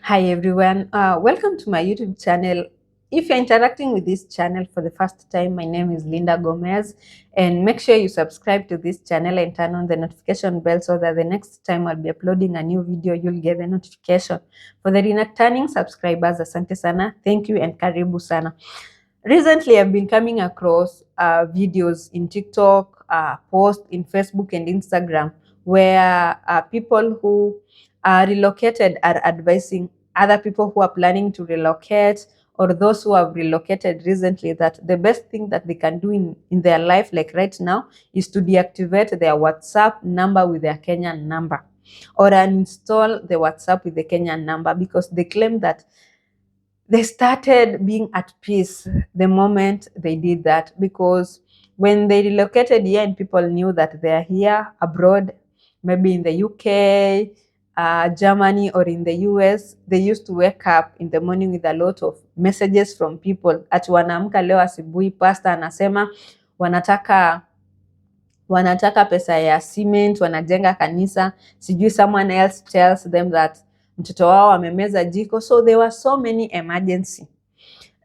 Hi everyone, welcome to my YouTube channel. If you're interacting with this channel for the first time, my name is Linda Gomez, and make sure you subscribe to this channel and turn on the notification bell so that the next time I'll be uploading a new video, you'll get the notification. For the returning subscribers, asante sana, thank you and karibu sana. Recently, I've been coming across videos in TikTok, posts in Facebook and Instagram where people who are relocated are advising other people who are planning to relocate or those who have relocated recently that the best thing that they can do in their life, like right now, is to deactivate their WhatsApp number with their Kenyan number or uninstall the WhatsApp with the Kenyan number because they claim that they started being at peace the moment they did that, because when they relocated here and people knew that they are here abroad, maybe in the UK, Germany, or in the US, they used to wake up in the morning with a lot of messages from people. Ati wanaamka leo asubuhi, pastor anasema wanataka pesa ya cement, wanajenga kanisa, sijui someone else tells them that mtoto wao amemeza jiko. So there were so many emergency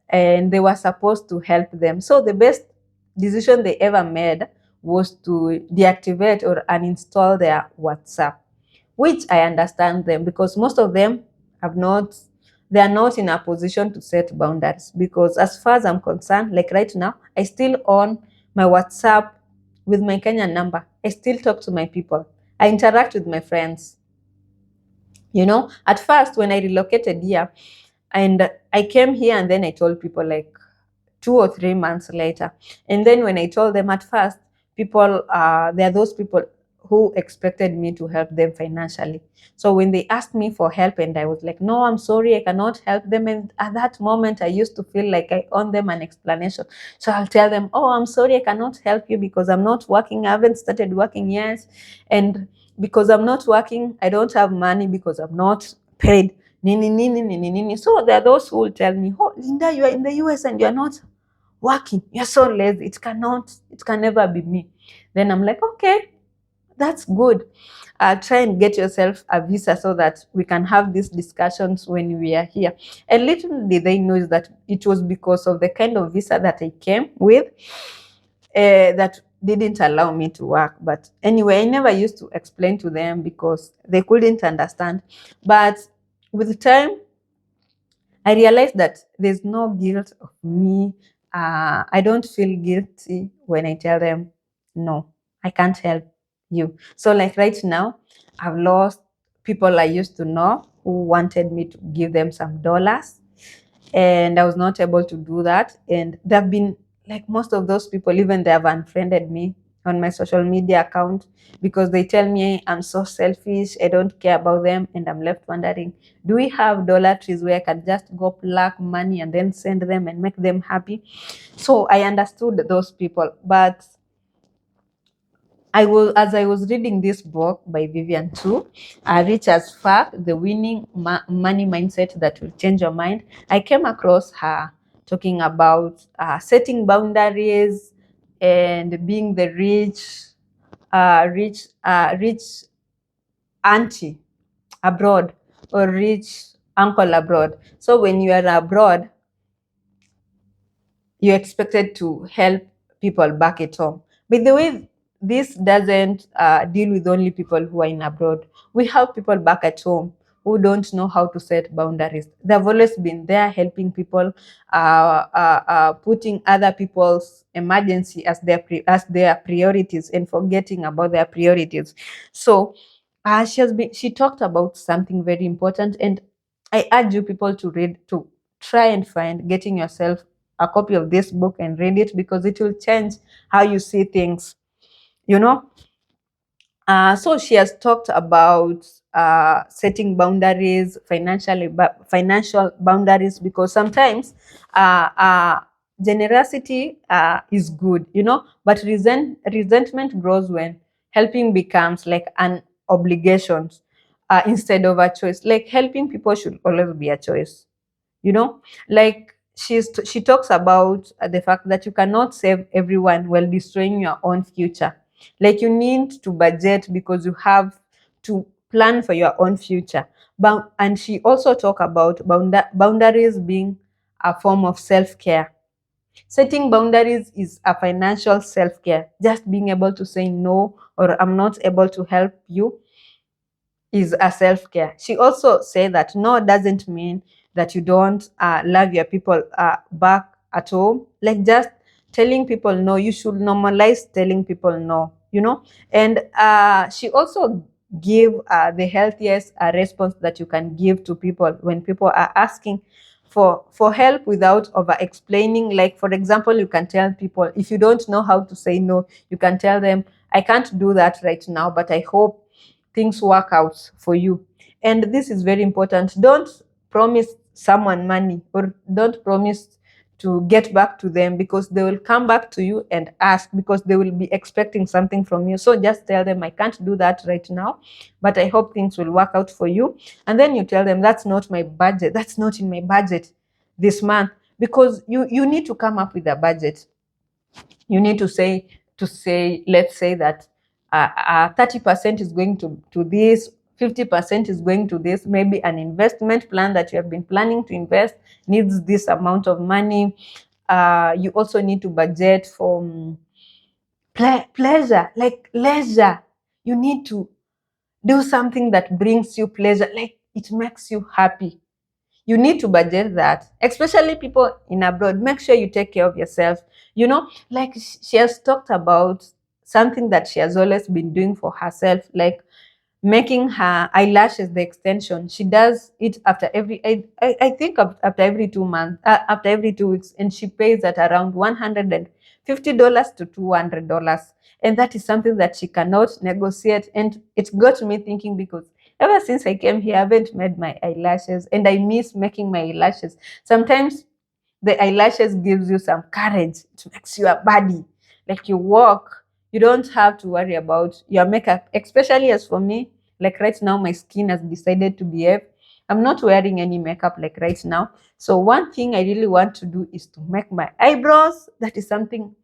and they were supposed to help them. So the best decision they ever made was to deactivate or uninstall their WhatsApp, which I understand them because most of them they are not in a position to set boundaries. Because as far as I'm concerned, like right now, I still own my WhatsApp with my Kenyan number. I still talk to my people. I interact with my friends. At first when I relocated here and I came here and then I told people like 2 or 3 months later. And then when I told them at first, there are those people who expected me to help them financially. So when they asked me for help and I was like, no, I'm sorry, I cannot help them. And at that moment, I used to feel like I owe them an explanation. So I'll tell them, oh, I'm sorry, I cannot help you because I'm not working. I haven't started working yet. And because I'm not working, I don't have money because I'm not paid. Nini, nini, nini, nini. So there are those who will tell me, oh, Linda, you are in the US and you're not working. You're so lazy. It can never be me. Then I'm like, okay, that's good. Try and get yourself a visa so that we can have these discussions when we are here. And little did they know is that it was because of the kind of visa that I came with that didn't allow me to work. But anyway, I never used to explain to them because they couldn't understand. But with time, I realized that there's no guilt of me. I don't feel guilty when I tell them, no, I can't help you. So, like right now, I've lost people I used to know who wanted me to give them some dollars, and I was not able to do that. And there have been, like, most of those people, even they have unfriended me on my social media account because they tell me I'm so selfish, I don't care about them. And I'm left wondering, do we have dollar trees where I can just go pluck money and then send them and make them happy? So I understood those people. But as I was reading this book by Vivian Tu, Rich as Fuck, The Winning Money Mindset That Will Change Your Mind, I came across her talking about setting boundaries and being the rich auntie abroad or rich uncle abroad. So when you are abroad, you're expected to help people back at home. By the way, this doesn't deal with only people who are in abroad. We have people back at home who don't know how to set boundaries. They've always been there helping people, putting other people's emergency as their priorities and forgetting about their priorities. So she talked about something very important, and I urge you people to try and find getting yourself a copy of this book and read it, because it will change how you see things, you know. So she has talked about setting boundaries, financial boundaries, because sometimes generosity is good, but resentment grows when helping becomes like an obligation instead of a choice. Like, helping people should always be a choice, like she talks about the fact that you cannot save everyone while destroying your own future. Like, you need to budget because you have to plan for your own future. And she also talked about boundaries being a form of self-care. Setting boundaries is a financial self-care. Just being able to say no, or I'm not able to help you, is a self-care. She also said that no doesn't mean that you don't love your people back at home. Like, just telling people no, you should normalize telling people no, And she also give the healthiest response that you can give to people when people are asking for help without over explaining. Like, for example, you can tell people, if you don't know how to say no, you can tell them, I can't do that right now, but I hope things work out for you. And this is very important. Don't promise someone money, or don't promise to get back to them, because they will come back to you and ask, because they will be expecting something from you. So just tell them, I can't do that right now, but I hope things will work out for you. And then you tell them, that's not my budget, that's not in my budget this month, because you need to come up with a budget. You need to say, let's say that 30% is going to this, 50% is going to this. Maybe an investment plan that you have been planning to invest needs this amount of money. You also need to budget for pleasure, like leisure. You need to do something that brings you pleasure, like it makes you happy. You need to budget that, especially people in abroad. Make sure you take care of yourself. Like, she has talked about something that she has always been doing for herself, like making her eyelashes the extension. She does it after every, I think, after every 2 months, after every 2 weeks, and she pays at around $150 to $200. And that is something that she cannot negotiate. And it got me thinking, because ever since I came here, I haven't made my eyelashes, and I miss making my eyelashes. Sometimes the eyelashes gives you some courage. It makes you a body. Like, you walk, you don't have to worry about your makeup. Especially as for me, like right now, my skin has decided to behave. I'm not wearing any makeup like right now. So one thing I really want to do is to make my eyebrows. That is something,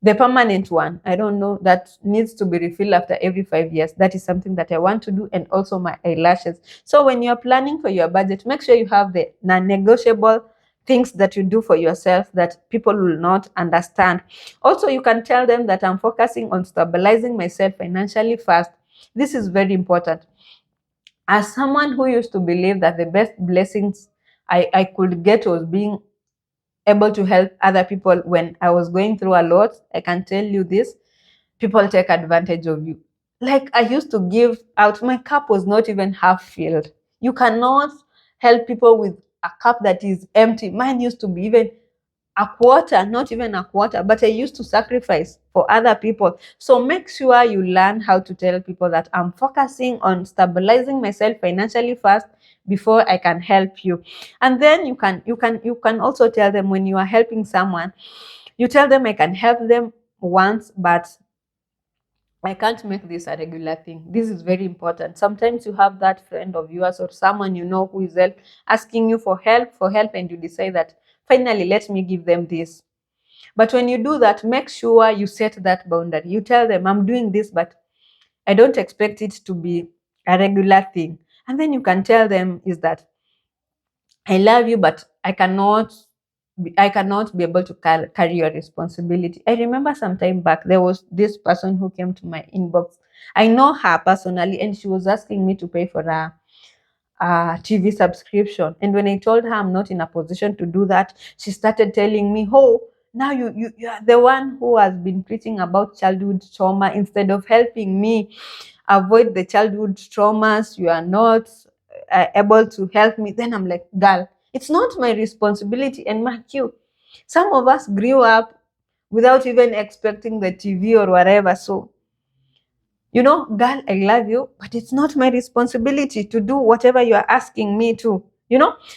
the permanent one, I don't know, that needs to be refilled after every 5 years. That is something that I want to do. And also my eyelashes. So when you're planning for your budget, make sure you have the non-negotiable things that you do for yourself that people will not understand. Also, you can tell them that I'm focusing on stabilizing myself financially first. This is very important. As someone who used to believe that the best blessings I could get was being able to help other people when I was going through a lot, I can tell you this: people take advantage of you. Like, I used to give out, my cup was not even half filled. You cannot help people with a cup that is empty. Mine used to be even a quarter, not even a quarter, but I used to sacrifice for other people. So make sure you learn how to tell people that I'm focusing on stabilizing myself financially first before I can help you. And then you can also tell them, when you are helping someone, you tell them, I can help them once, but I can't make this a regular thing. This is very important. Sometimes you have that friend of yours or someone who is asking you for help, and you decide that, finally, let me give them this. But when you do that, make sure you set that boundary. You tell them, I'm doing this, but I don't expect it to be a regular thing. And then you can tell them is that, I love you, but I cannot be able to carry your responsibility. I remember some time back, there was this person who came to my inbox. I know her personally, and she was asking me to pay for a TV subscription. And when I told her I'm not in a position to do that, she started telling me, oh, now you are the one who has been preaching about childhood trauma. Instead of helping me avoid the childhood traumas, you are not able to help me. Then I'm like, girl, it's not my responsibility. And mark you, some of us grew up without even expecting the TV or whatever. So, girl, I love you, but it's not my responsibility to do whatever you are asking me to.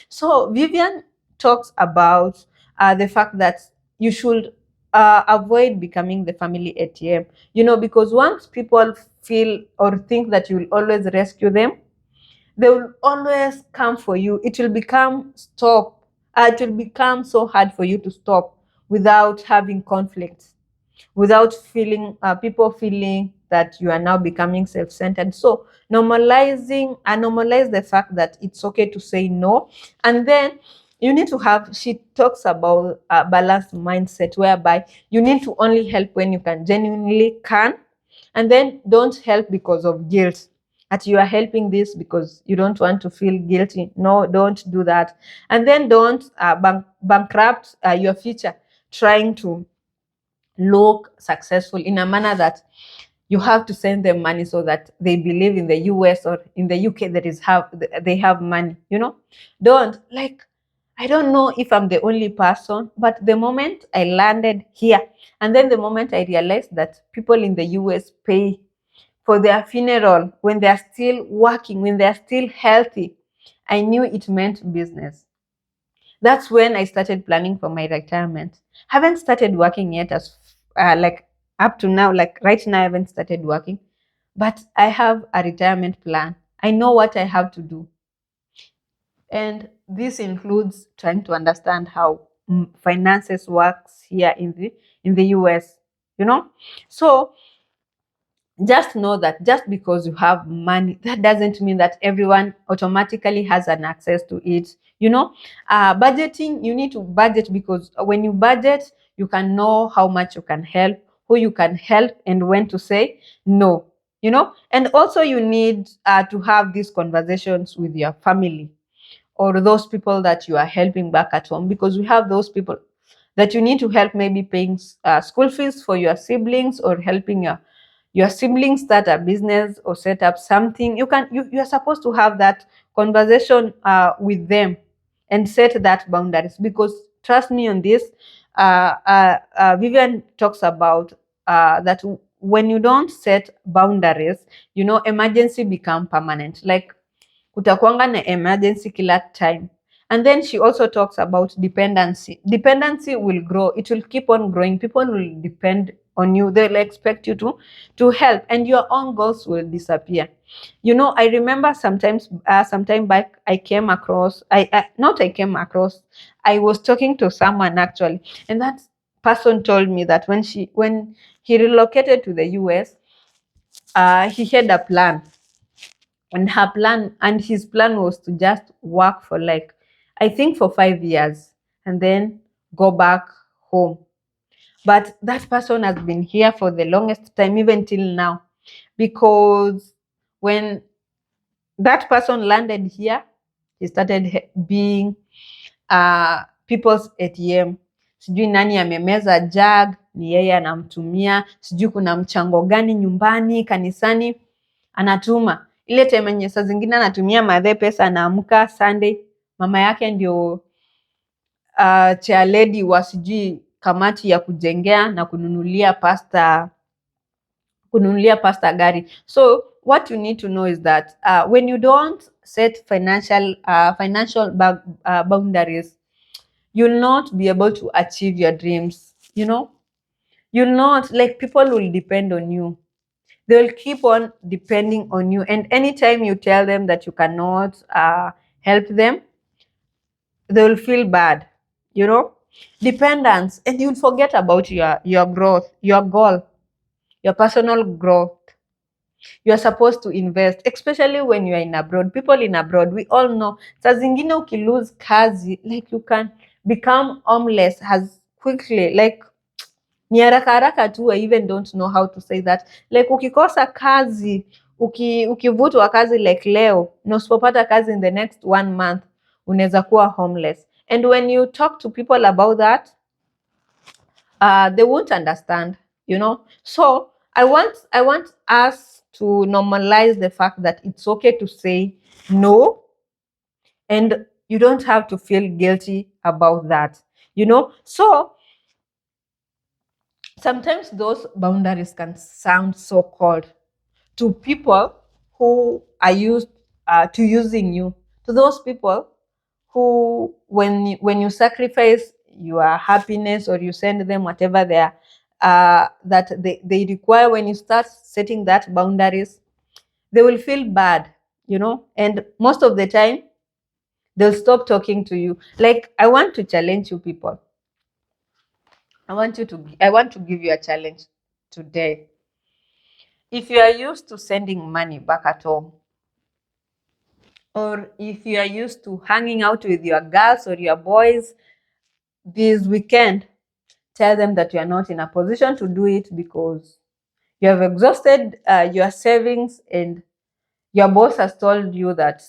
So Vivian talks about the fact that you should avoid becoming the family ATM, because once people feel or think that you will always rescue them, they will always come for you. It will become so hard for you to stop without having conflict. without feeling people feeling that you are now becoming self-centered. So normalize the fact that it's okay to say no. And then you need to have, she talks about a balanced mindset, whereby you need to only help when you can genuinely can, and then don't help because of guilt, that you are helping this because you don't want to feel guilty. No, don't do that. And then don't bankrupt your future trying to look successful in a manner that you have to send them money so that they believe in the US or in the UK that is have they have money, you know. Don't, like, I don't know if I'm the only person, but the moment I landed here, and then the moment I realized that people in the US pay for their funeral when they are still working, when they are still healthy, I knew it meant business. That's when I started planning for my retirement. Haven't started working yet, as like up to now, like right now, I haven't started working, but I have a retirement plan. I know what I have to do. And this includes trying to understand how finances works here in the US, you know? So just know that just because you have money, that doesn't mean that everyone automatically has an access to it, you know. Budgeting, you need to budget, because when you budget, you can know how much you can help, who you can help, and when to say no, you know. And also you need to have these conversations with your family, or those people that you are helping back at home, because we have those people that you need to help, maybe paying school fees for your siblings, or helping your siblings start a business or set up something. You are supposed to have that conversation with them and set that boundaries, because trust me on this, Vivian talks about that when you don't set boundaries, you know, emergency become permanent. Like, kutakuanga na emergency kila time. And then she also talks about dependency. Dependency will grow. It will keep on growing. People will depend on you. They'll expect you to help, and your own goals will disappear. You know, I remember sometimes, sometime back, I came across, I was talking to someone actually, and that person told me that when he relocated to the US, he had a plan, and his plan was to just work for, like, I think for 5 years, and then go back home. But that person has been here for the longest time, even till now, because when that person landed here, he started being people's ATM. Sijui nani amemeza jag, ni yeye anamtumia. Sijui kuna mchango gani nyumbani, kanisani, anatuma. Ile time yenye saa zingine anatumia madhe pesa, anaamka Sunday, mama yake ndio chair lady wa sijui kamati ya kujengea na kununulia pasta gari. So what you need to know is that when you don't set financial boundaries, you'll not be able to achieve your dreams, you know. You'll not, like, people will depend on you. They'll keep on depending on you, and anytime you tell them that you cannot help them, they'll feel bad, you know. Dependence, and you'll forget about your growth, your goal, your personal growth. You are supposed to invest, especially when you are in abroad. People in abroad, we all know, saa zingine ukilose kazi, like, you can become homeless as quickly, like, ni haraka haraka tu. I even don't know how to say that. Like, ukikosa kazi, ukivutwa kazi like leo, na usipopata kazi in the next 1 month, unaweza kuwa homeless. And when you talk to people about that, they won't understand, you know. So I want us to normalize the fact that it's okay to say no, and you don't have to feel guilty about that, you know. So sometimes those boundaries can sound so cold to people who are used to using you, to those people who, when you sacrifice your happiness, or you send them whatever they are that they require, when you start setting that boundaries, they will feel bad, you know. And most of the time, they'll stop talking to you. Like, I want to challenge you people. I want to give you a challenge today. If you are used to sending money back at home, or if you are used to hanging out with your girls or your boys this weekend, tell them that you are not in a position to do it because you have exhausted your savings, and your boss has told you that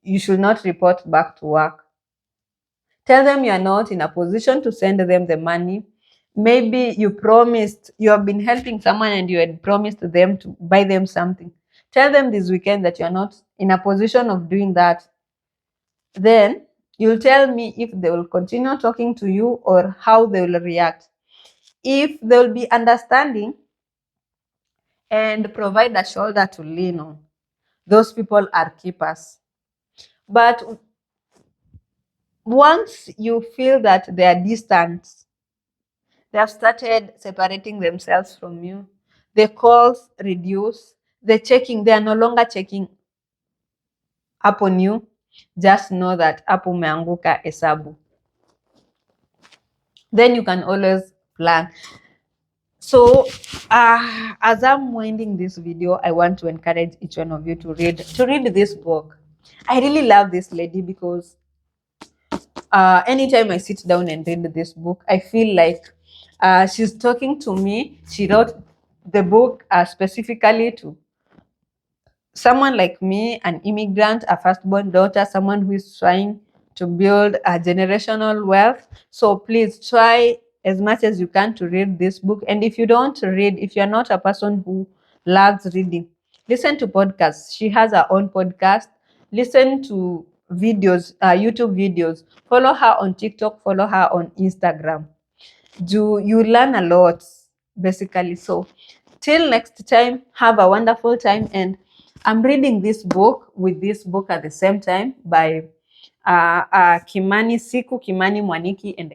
you should not report back to work. Tell them you are not in a position to send them the money. Maybe you have been helping someone and you had promised them to buy them something. Tell them this weekend that you are not in a position of doing that. Then you'll tell me if they will continue talking to you or how they will react. If they will be understanding and provide a shoulder to lean on, those people are keepers. But once you feel that they are distant, they have started separating themselves from you, the calls reduce, they are no longer checking up on you, just know that hapo umeanguka hesabu. Then you can always plan. So as I'm winding this video, I want to encourage each one of you to read this book. I really love this lady because anytime I sit down and read this book, I feel like she's talking to me. She wrote the book specifically to someone like me, an immigrant, a firstborn daughter, someone who is trying to build a generational wealth. So please try as much as you can to read this book. And if you don't read, if you're not a person who loves reading, listen to podcasts. She has her own podcast. Listen to videos, YouTube videos. Follow her on TikTok, follow her on Instagram. You learn a lot basically. So till next time, have a wonderful time. And I'm reading this book with this book at the same time by Kimani Siku, Kimani Mwaniki, and